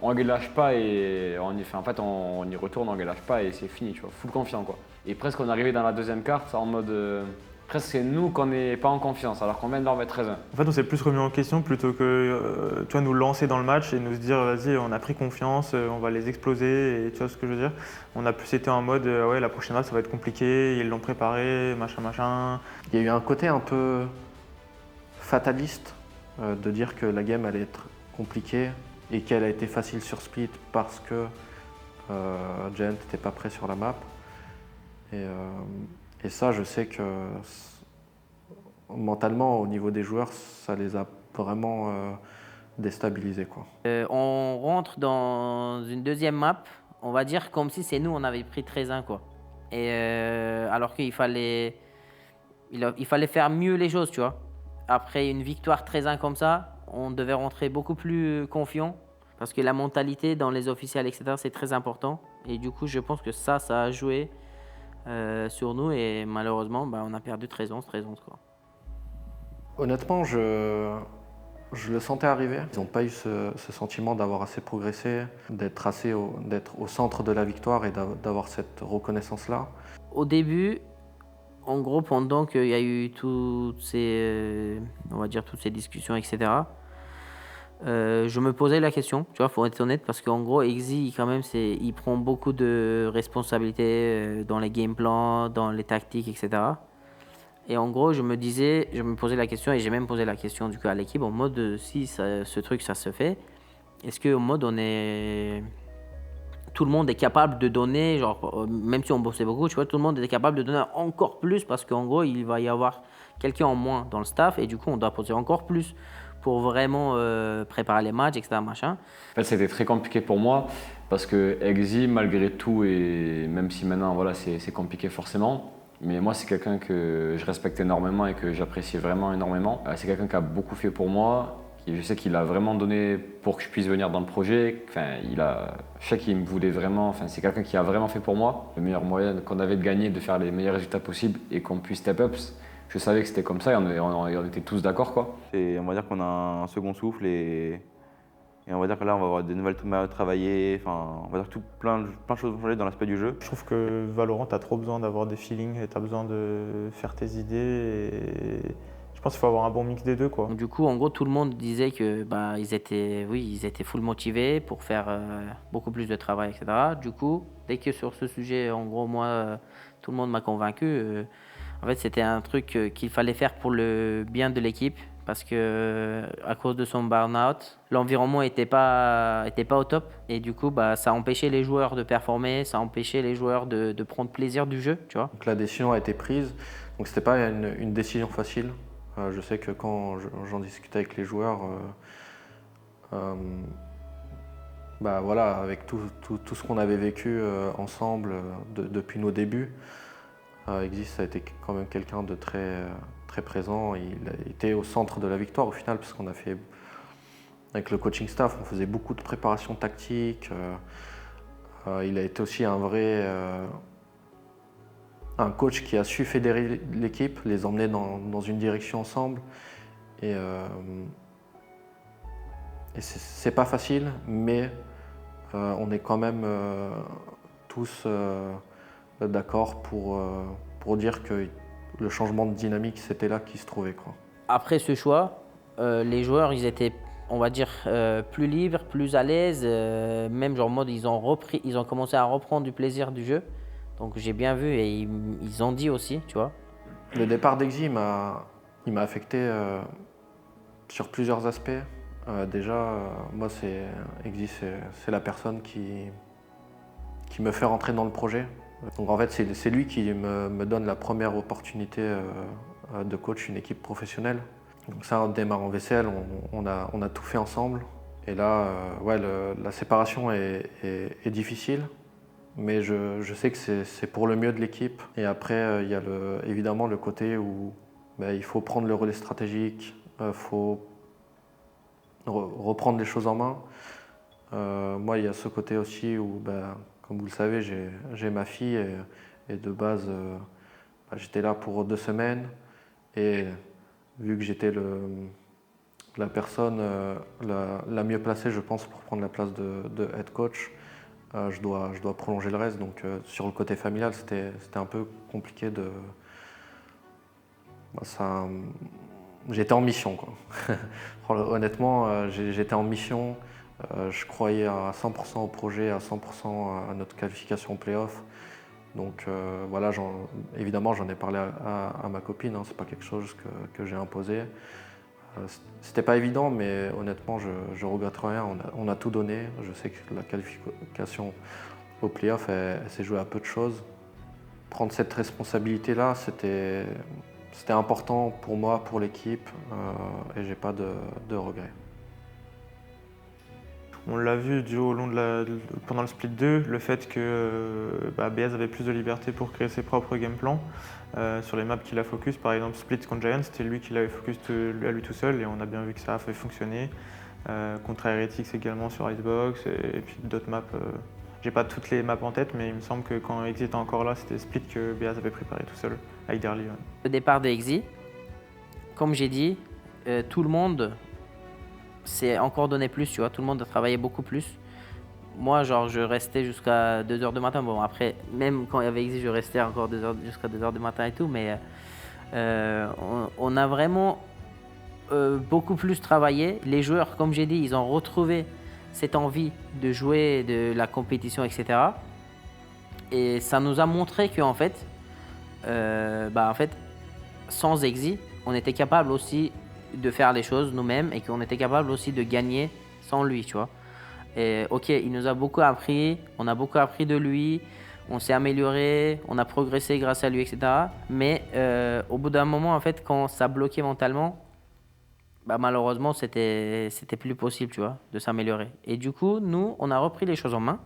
on ne lâche pas et on y retourne, on ne lâche pas et c'est fini, tu vois, full confiant quoi. Et presque on est arrivé dans la deuxième carte en mode, presque c'est nous qu'on n'est pas en confiance alors qu'on vient de leur mettre 13-1. En fait, on s'est plus remis en question plutôt que tu vois, nous lancer dans le match et nous se dire vas-y, on a pris confiance, on va les exploser. Et tu vois ce que je veux dire? On a plus été en mode ouais, la prochaine match ça va être compliqué, ils l'ont préparé, machin. Il y a eu un côté un peu fataliste de dire que la game allait être compliquée et qu'elle a été facile sur Split parce que Giant n'était pas prêt sur la map. Et ça, je sais que mentalement, au niveau des joueurs, ça les a vraiment déstabilisés, quoi. On rentre dans une deuxième map, on va dire comme si c'est nous, on avait pris 13-1, quoi. Et alors qu'il fallait, il fallait faire mieux les choses, tu vois. Après une victoire 13-1 comme ça, on devait rentrer beaucoup plus confiant parce que la mentalité dans les officiels, etc., c'est très important. Et du coup, je pense que ça a joué sur nous et malheureusement, on a perdu 13-11, quoi. Honnêtement, je le sentais arriver. Ils n'ont pas eu ce sentiment d'avoir assez progressé, d'être au centre de la victoire et d'avoir cette reconnaissance-là. Au début, en gros, pendant qu'il y a eu toutes ces discussions, etc., je me posais la question, tu vois, faut être honnête, parce qu'en gros, Exi, quand même, il prend beaucoup de responsabilités dans les game plans, dans les tactiques, etc. Et en gros, je me posais la question, et j'ai même posé la question du coup à l'équipe, en mode, si ce truc, ça se fait, est-ce qu'en mode, tout le monde est capable de donner, genre, même si on bossait beaucoup, tu vois, tout le monde est capable de donner encore plus, parce qu'en gros, il va y avoir quelqu'un en moins dans le staff, et du coup, on doit poser encore plus pour vraiment préparer les matchs, etc. Machin. En fait, c'était très compliqué pour moi parce que Exi, malgré tout, et même si maintenant voilà, c'est compliqué forcément, mais moi c'est quelqu'un que je respecte énormément et que j'apprécie vraiment énormément. C'est quelqu'un qui a beaucoup fait pour moi. Je sais qu'il a vraiment donné pour que je puisse venir dans le projet. Enfin, je sais qu'il me voulait vraiment. Enfin, c'est quelqu'un qui a vraiment fait pour moi. Le meilleur moyen qu'on avait de gagner, de faire les meilleurs résultats possibles et qu'on puisse step up. Je savais que c'était comme ça et on était tous d'accord, quoi. On va dire qu'on a un second souffle et on va dire que là on va avoir des nouvelles manières de travailler. Enfin, on va dire que plein de choses vont changer dans l'aspect du jeu. Je trouve que Valorant, t'as trop besoin d'avoir des feelings et t'as besoin de faire tes idées. Et je pense qu'il faut avoir un bon mix des deux, quoi. Du coup, en gros, tout le monde disait que ils étaient full motivés pour faire beaucoup plus de travail, etc. Du coup, dès que sur ce sujet, en gros, moi, tout le monde m'a convaincu. En fait, c'était un truc qu'il fallait faire pour le bien de l'équipe parce que à cause de son burn-out, l'environnement était pas au top et du coup, ça empêchait les joueurs de performer, ça empêchait les joueurs de prendre plaisir du jeu, tu vois. Donc la décision a été prise. Donc c'était pas une décision facile. Je sais que quand j'en discutais avec les joueurs, voilà, avec tout ce qu'on avait vécu ensemble depuis nos débuts. Exist a été quand même quelqu'un de très présent. Il a été au centre de la victoire au final, parce qu'on a fait, avec le coaching staff, on faisait beaucoup de préparation tactique. Il a été aussi un coach qui a su fédérer l'équipe, les emmener dans une direction ensemble. Et c'est pas facile, mais on est quand même tous d'accord pour dire que le changement de dynamique, c'était là qu'il se trouvait, quoi. Après ce choix, les joueurs, ils étaient, on va dire, plus libres, plus à l'aise. Même genre mode, ils ont commencé à reprendre du plaisir du jeu. Donc j'ai bien vu et ils ont dit aussi, tu vois. Le départ d'Exi, il m'a affecté Sur plusieurs aspects. Déjà, moi, Exi, c'est la personne qui me fait rentrer dans le projet. Donc en fait, c'est lui qui me donne la première opportunité de coach une équipe professionnelle. Donc ça, on démarre en vaisselle, on a tout fait ensemble. Et là, ouais, la séparation est difficile, mais je sais que c'est pour le mieux de l'équipe. Et après, il y a évidemment le côté où il faut prendre le relais stratégique, il faut reprendre les choses en main. Moi, il y a ce côté aussi où, comme vous le savez, j'ai ma fille et de base, j'étais là pour 2 semaines. Et vu que j'étais la personne la mieux placée, je pense, pour prendre la place de head coach, je dois prolonger le reste. Donc sur le côté familial, c'était un peu compliqué de... J'étais en mission, quoi. Honnêtement, j'étais en mission. Je croyais à 100% au projet, à 100% à notre qualification play-off. Donc voilà, évidemment, j'en ai parlé à ma copine, hein, c'est pas quelque chose que j'ai imposé. C'était pas évident, mais honnêtement, je regrette rien. On a tout donné. Je sais que la qualification au play-off, elle s'est jouée à peu de choses. Prendre cette responsabilité-là, c'était important pour moi, pour l'équipe, et j'ai pas de regrets. On l'a vu pendant le split 2, le fait que BS avait plus de liberté pour créer ses propres game plans sur les maps qu'il a focus. Par exemple, split contre Giants, c'était lui qui l'avait focus à lui tout seul et on a bien vu que ça a fait fonctionner. Contre Heretics également sur Icebox et puis d'autres maps. J'ai pas toutes les maps en tête, mais il me semble que quand Exi était encore là, c'était split que BS avait préparé tout seul avec Derly. Ouais. Le départ de Exi, comme j'ai dit, tout le monde s'est encore donné plus, tu vois. Tout le monde a travaillé beaucoup plus. Moi, genre, je restais jusqu'à 2h du matin. Bon, après, même quand il y avait Exi, je restais encore jusqu'à 2h du matin et tout. Mais on a vraiment beaucoup plus travaillé. Les joueurs, comme j'ai dit, ils ont retrouvé cette envie de jouer, de la compétition, etc. Et ça nous a montré qu'en fait, sans Exi, on était capable aussi de faire les choses nous-mêmes et qu'on était capable aussi de gagner sans lui, tu vois. Et ok, il nous a beaucoup appris, on a beaucoup appris de lui, on s'est amélioré, on a progressé grâce à lui, etc. Mais au bout d'un moment, en fait, quand ça bloquait mentalement, malheureusement, c'était plus possible, tu vois, de s'améliorer. Et du coup, nous, on a repris les choses en main.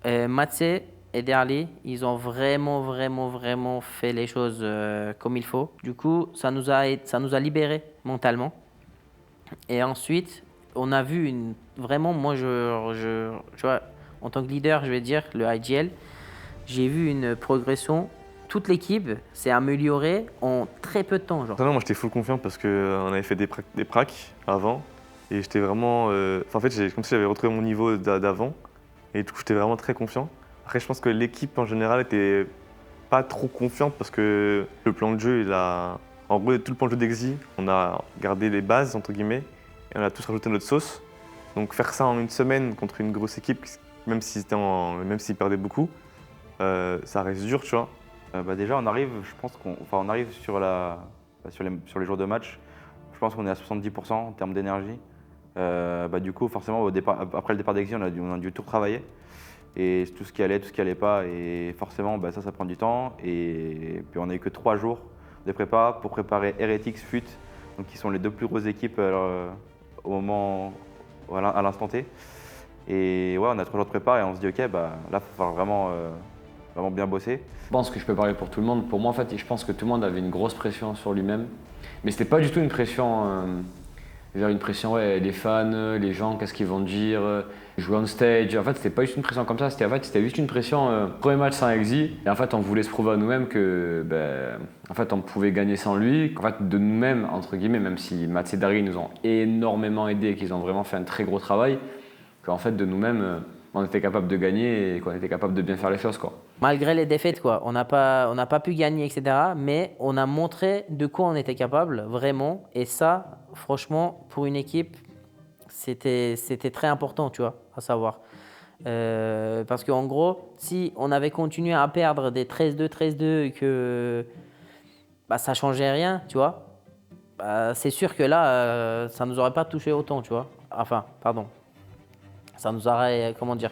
Matze et Derly, ils ont vraiment fait les choses comme il faut. Du coup, ça nous a libérés mentalement. Et ensuite, on a vu vraiment, moi, tu vois, en tant que leader, je vais dire, le IGL, j'ai vu une progression. Toute l'équipe s'est améliorée en très peu de temps. Genre. Non, moi j'étais full confiant parce qu'on avait fait des pracs avant. Et j'étais vraiment. En fait, comme si j'avais retrouvé mon niveau d'avant. Et du coup, j'étais vraiment très confiant. Après, je pense que l'équipe en général était pas trop confiante parce que le plan de jeu, en gros, tout le plan de jeu d'Exi, on a gardé les bases, entre guillemets, et on a tous rajouté notre sauce. Donc faire ça en une semaine contre une grosse équipe, même s'ils perdaient beaucoup, ça reste dur, tu vois. Déjà, on arrive, je pense on arrive sur les jours de match. Je pense qu'on est à 70% en termes d'énergie. Du coup, forcément, après le départ d'Exi, on a dû tout retravailler. Et tout ce qui allait pas. Et forcément, ça prend du temps. Et puis, on n'a eu que 3 jours de prépa pour préparer Heretics, FUT, donc qui sont les 2 plus grosses équipes au moment, à l'instant T. Et ouais, on a 3 jours de prépa et on se dit, ok, là, il va falloir vraiment bien bosser. Je pense que je peux parler pour tout le monde. Pour moi, en fait, je pense que tout le monde avait une grosse pression sur lui-même. Mais c'était pas du tout une pression, ouais, les fans, les gens, qu'est-ce qu'ils vont dire, jouer on stage. En fait, c'était pas juste une pression comme ça, c'était juste une pression. Premier match sans Exi. Et en fait, on voulait se prouver à nous-mêmes que, en fait, on pouvait gagner sans lui. En fait, de nous-mêmes, entre guillemets, même si Matze et Dari nous ont énormément aidés et qu'ils ont vraiment fait un très gros travail, qu'en fait, de nous-mêmes, on était capable de gagner et qu'on était capable de bien faire les choses, quoi. Malgré les défaites, quoi, on n'a pas pu gagner, etc. Mais on a montré de quoi on était capable, vraiment. Et ça, franchement, pour une équipe, c'était très important, tu vois, à savoir. Parce qu'en gros, si on avait continué à perdre des 13-2 et que ça changeait rien, tu vois, bah, c'est sûr que là, ça nous aurait pas touché autant, tu vois. Enfin, pardon. Ça nous aurait, comment dire,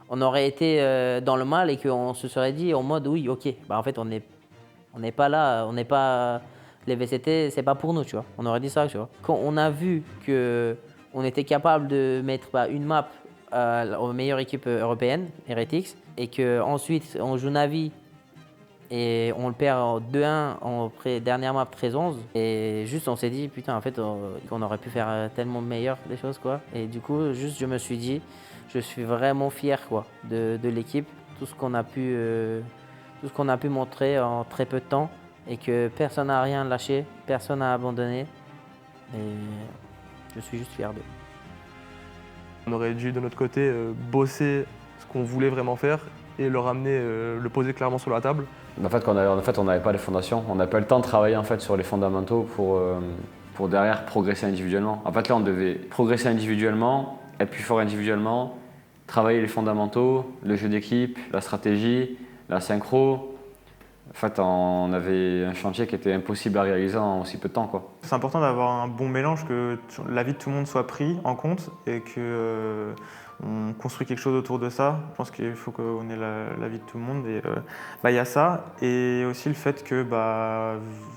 on aurait été dans le mal et qu'on se serait dit en mode oui, ok, bah en fait on n'est pas là, on n'est pas les VCT, c'est pas pour nous, tu vois. On aurait dit ça, tu vois. Quand on a vu que on était capable de mettre une map aux meilleures équipes européennes, Heretics, et que ensuite on joue Navi et on le perd en 2-1 en dernière map 13-11. Et juste on s'est dit putain en fait qu'on aurait pu faire tellement meilleur des choses quoi. Et du coup juste je me suis dit je suis vraiment fier quoi de l'équipe, tout ce qu'on a pu montrer en très peu de temps et que personne n'a rien lâché, personne n'a abandonné. Et je suis juste fier d'eux. On aurait dû de notre côté bosser ce qu'on voulait vraiment faire et le ramener, le poser clairement sur la table. En fait, on n'avait pas les fondations, on n'a pas eu le temps de travailler en fait, sur les fondamentaux pour derrière progresser individuellement. En fait, là, on devait progresser individuellement, être plus fort individuellement, travailler les fondamentaux, le jeu d'équipe, la stratégie, la synchro. En fait, on avait un chantier qui était impossible à réaliser en aussi peu de temps, quoi. C'est important d'avoir un bon mélange, que l'avis de tout le monde soit pris en compte et que on construit quelque chose autour de ça. Je pense qu'il faut qu'on ait l'avis de tout le monde. Et y a ça. Et aussi le fait que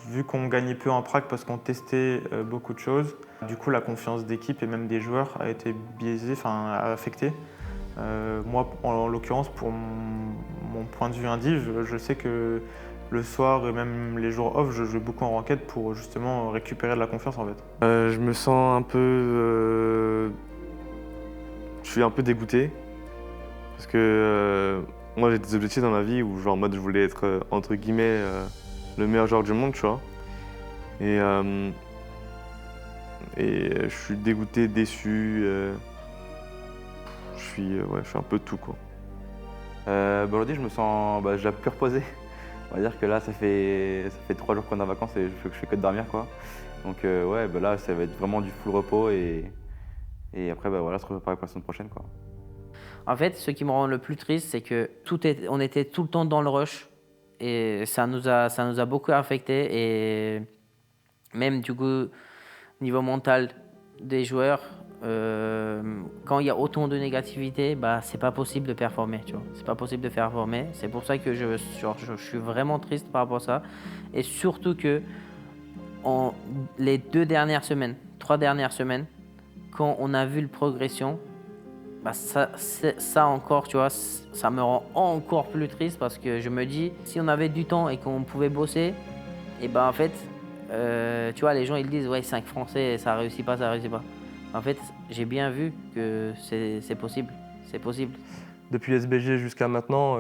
vu qu'on gagnait peu en prac parce qu'on testait beaucoup de choses, du coup la confiance d'équipe et même des joueurs a été biaisée, a affectée. Moi, en l'occurrence, pour mon point de vue indiv, je sais que le soir et même les jours off, je joue beaucoup en ranked pour justement récupérer de la confiance en fait. Je me sens un peu... je suis un peu dégoûté parce que moi j'ai des objectifs dans ma vie où genre en mode je voulais être entre guillemets le meilleur joueur du monde, tu vois. Et je suis dégoûté, déçu. Je suis un peu tout quoi. Aujourd'hui, je me sens, j'ai pu reposer. On va dire que là, ça fait 3 jours qu'on est en vacances et je fais que de dormir quoi. Donc là, ça va être vraiment du full repos et après se préparer pour la semaine prochaine quoi. En fait, ce qui me rend le plus triste, c'est que on était tout le temps dans le rush et ça nous a beaucoup affecté et même du coup niveau mental des joueurs. Quand il y a autant de négativité, c'est pas possible de performer, tu vois. C'est pas possible de performer. C'est pour ça que je suis vraiment triste par rapport à ça. Et surtout que les 3 dernières semaines, quand on a vu le progression, ça encore, tu vois, ça me rend encore plus triste parce que je me dis, si on avait du temps et qu'on pouvait bosser, et en fait, tu vois, les gens ils disent, ouais, 5 Français, ça réussit pas. En fait, j'ai bien vu que c'est possible. C'est possible. Depuis SBG jusqu'à maintenant,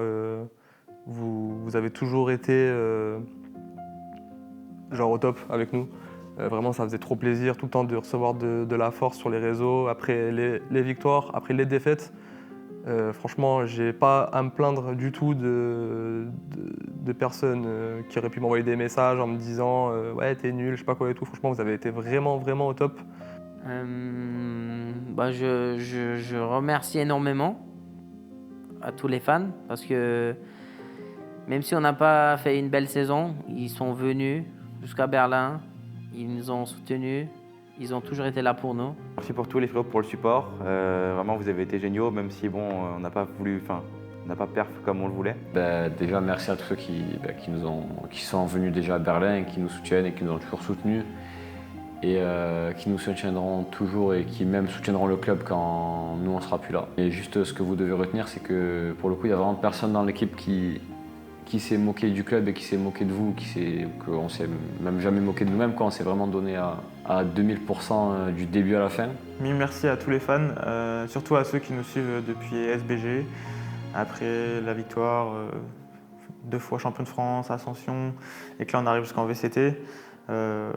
vous avez toujours été au top avec nous. Vraiment, ça faisait trop plaisir tout le temps de recevoir de la force sur les réseaux, après les victoires, après les défaites. Franchement, j'ai pas à me plaindre du tout de personnes qui auraient pu m'envoyer des messages en me disant ouais, t'es nul, je sais pas quoi et tout. Franchement, vous avez été vraiment, vraiment au top. Je remercie énormément à tous les fans parce que même si on n'a pas fait une belle saison, ils sont venus jusqu'à Berlin, ils nous ont soutenus, ils ont toujours été là pour nous. Merci pour tous les frérots pour le support. Vraiment, vous avez été géniaux, même si on n'a pas perf comme on le voulait. Déjà, merci à tous ceux qui sont venus déjà à Berlin, et qui nous soutiennent et qui nous ont toujours soutenus. Et qui nous soutiendront toujours et qui même soutiendront le club quand nous on sera plus là. Et juste ce que vous devez retenir, c'est que pour le coup, il n'y a vraiment personne dans l'équipe qui s'est moqué du club et qui s'est moqué de vous, qu'on s'est même jamais moqué de nous-mêmes, on s'est vraiment donné à 2000% du début à la fin. Mille merci à tous les fans, surtout à ceux qui nous suivent depuis SBG, après la victoire, 2 fois champion de France, Ascension, et que là on arrive jusqu'en VCT.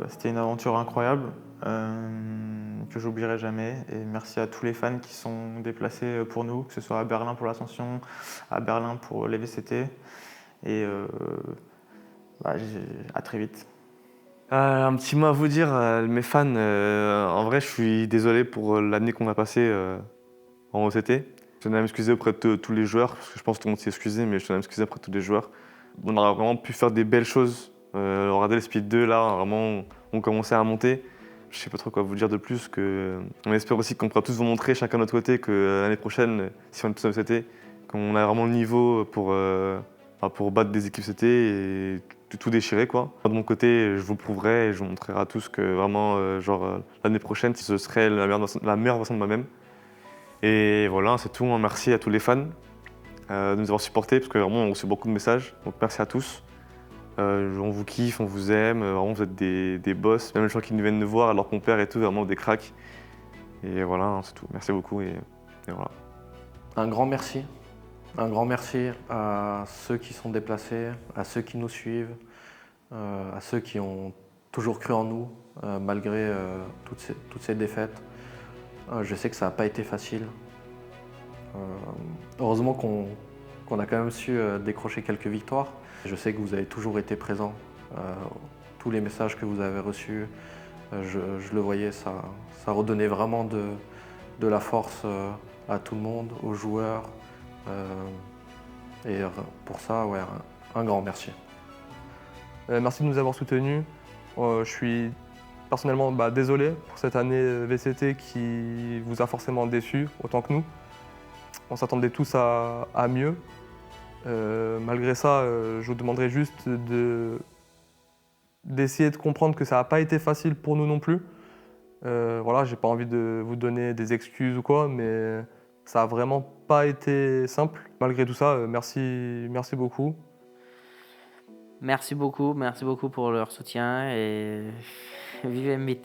C'était une aventure incroyable que j'oublierai jamais et merci à tous les fans qui sont déplacés pour nous, que ce soit à Berlin pour l'Ascension, à Berlin pour les VCT et à très vite. Un petit mot à vous dire, mes fans, en vrai je suis désolé pour l'année qu'on a passée en OCT. Je tenais à m'excuser auprès de tous les joueurs, parce que je pense que tout le monde s'est excusé, mais je tenais à m'excuser auprès de tous les joueurs. On aurait vraiment pu faire des belles choses Regardez le Speed 2, là, vraiment, on commençait à monter. Je sais pas trop quoi vous dire de plus. On espère aussi qu'on pourra tous vous montrer, chacun de notre côté, que l'année prochaine, si on est tous en CT, qu'on a vraiment le niveau pour battre des équipes CT et tout déchirer, quoi. De mon côté, je vous le prouverai et je vous montrerai à tous que vraiment, l'année prochaine, ce serait la meilleure version de moi-même. Et voilà, c'est tout. Merci à tous les fans de nous avoir supportés, parce que vraiment, on reçoit beaucoup de messages. Donc merci à tous. On vous kiffe, on vous aime, vraiment vous êtes des boss, même les gens qui viennent nous voir alors qu'on perd et tout, vraiment des cracks. Et voilà, hein, c'est tout. Merci beaucoup et voilà. Un grand merci. Un grand merci à ceux qui sont déplacés, à ceux qui nous suivent, à ceux qui ont toujours cru en nous, malgré toutes ces défaites. Je sais que ça n'a pas été facile. Heureusement qu'on a quand même su décrocher quelques victoires. Je sais que vous avez toujours été présents. Tous les messages que vous avez reçus, je le voyais, ça redonnait vraiment de la force à tout le monde, aux joueurs. Et pour ça, ouais, un grand merci. Merci de nous avoir soutenus. Je suis personnellement désolé pour cette année VCT qui vous a forcément déçus, autant que nous. On s'attendait tous à mieux. Malgré ça, je vous demanderai juste d'essayer de comprendre que ça n'a pas été facile pour nous non plus. Voilà, j'ai pas envie de vous donner des excuses ou quoi, mais ça n'a vraiment pas été simple. Malgré tout ça, merci beaucoup. Merci beaucoup pour leur soutien et vive Mbit.